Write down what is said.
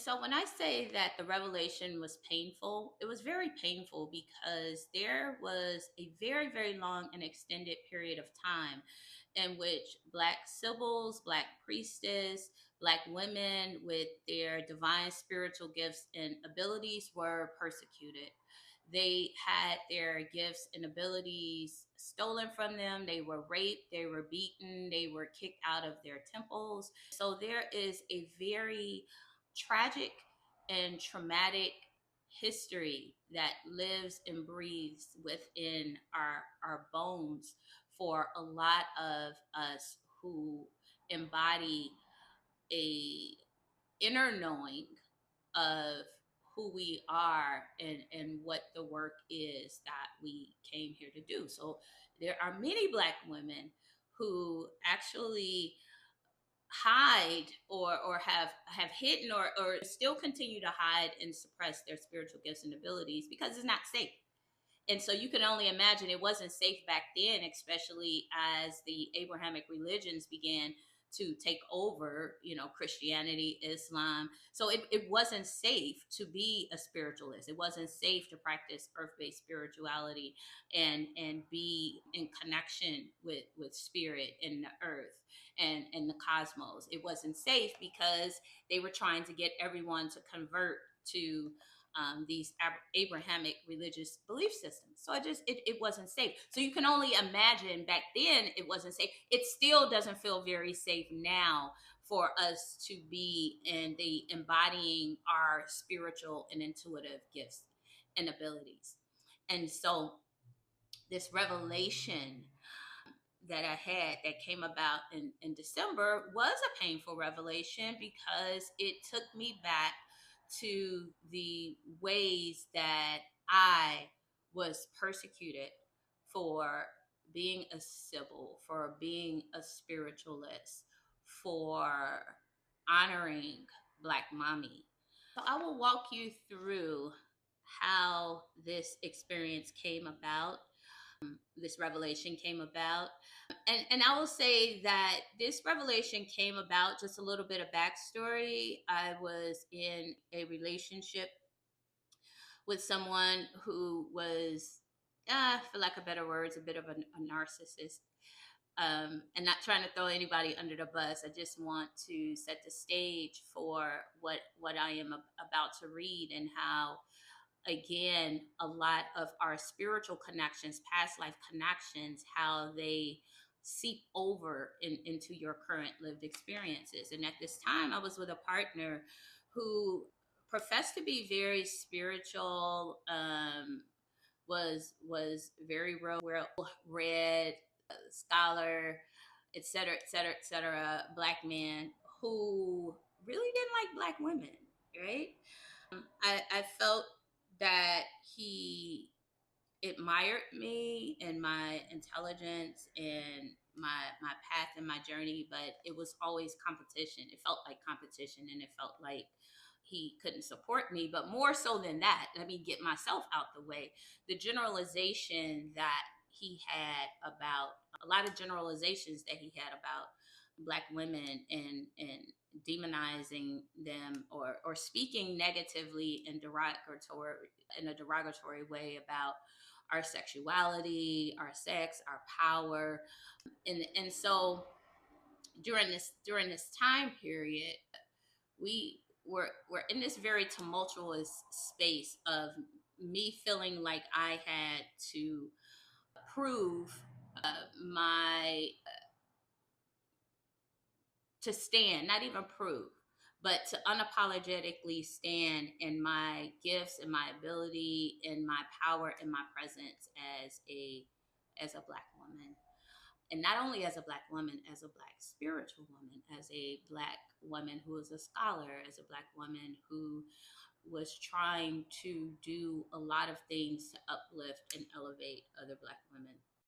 So when I say that the revelation was painful, it was very painful because there was a very, very long and extended period of time in which Black Sibyls, Black priestess, Black women with their divine spiritual gifts and abilities were persecuted. They had their gifts and abilities stolen from them. They were raped, they were beaten, they were kicked out of their temples. So there is a very tragic and traumatic history that lives and breathes within our bones for a lot of us who embody a inner knowing of who we are and what the work is that we came here to do. So there are many Black women who actually hide or have hidden or still continue to hide and suppress their spiritual gifts and abilities because it's not safe. And so you can only imagine it wasn't safe back then, especially as the Abrahamic religions began to take over, Christianity, Islam. So it wasn't safe to be a spiritualist. It wasn't safe to practice earth-based spirituality and be in connection with spirit and the earth and the cosmos. It wasn't safe because they were trying to get everyone to convert to these Abrahamic religious belief systems. So it wasn't safe. So you can only imagine back then it wasn't safe. It still doesn't feel very safe now for us to be in the embodying our spiritual and intuitive gifts and abilities. And so this revelation that I had that came about in December was a painful revelation because it took me back to the ways that I was persecuted for being a Sibyl, for being a spiritualist, for honoring Black mommy. So I will walk you through how this experience came about, this revelation came about. And I will say that this revelation came about, just a little bit of backstory. I was in a relationship with someone who was, for lack of better words, a bit of a narcissist. And not trying to throw anybody under the bus. I just want to set the stage for what I am about to read and how, again, a lot of our spiritual connections, past life connections, how they seep over into your current lived experiences. And at this time, I was with a partner who professed to be very spiritual, was very well read, scholar, et cetera, et cetera, et cetera, Black man who really didn't like Black women, right? I felt that he admired me and my intelligence and my path and my journey, but it was always competition. It felt like competition, and it felt like he couldn't support me. But more so than that, let me get myself out the way. The generalization that he had about a lot of generalizations that he had about Black women and demonizing them or speaking negatively and derogatory in a derogatory way about our sexuality, our sex, our power. And so during this time period, we're in this very tumultuous space of me feeling like I had to prove my to stand, not even prove, but to unapologetically stand in my gifts and my ability and my power and my presence as a Black woman. And not only as a Black woman, as a Black spiritual woman, as a Black woman who is a scholar, as a Black woman who was trying to do a lot of things to uplift and elevate other Black women.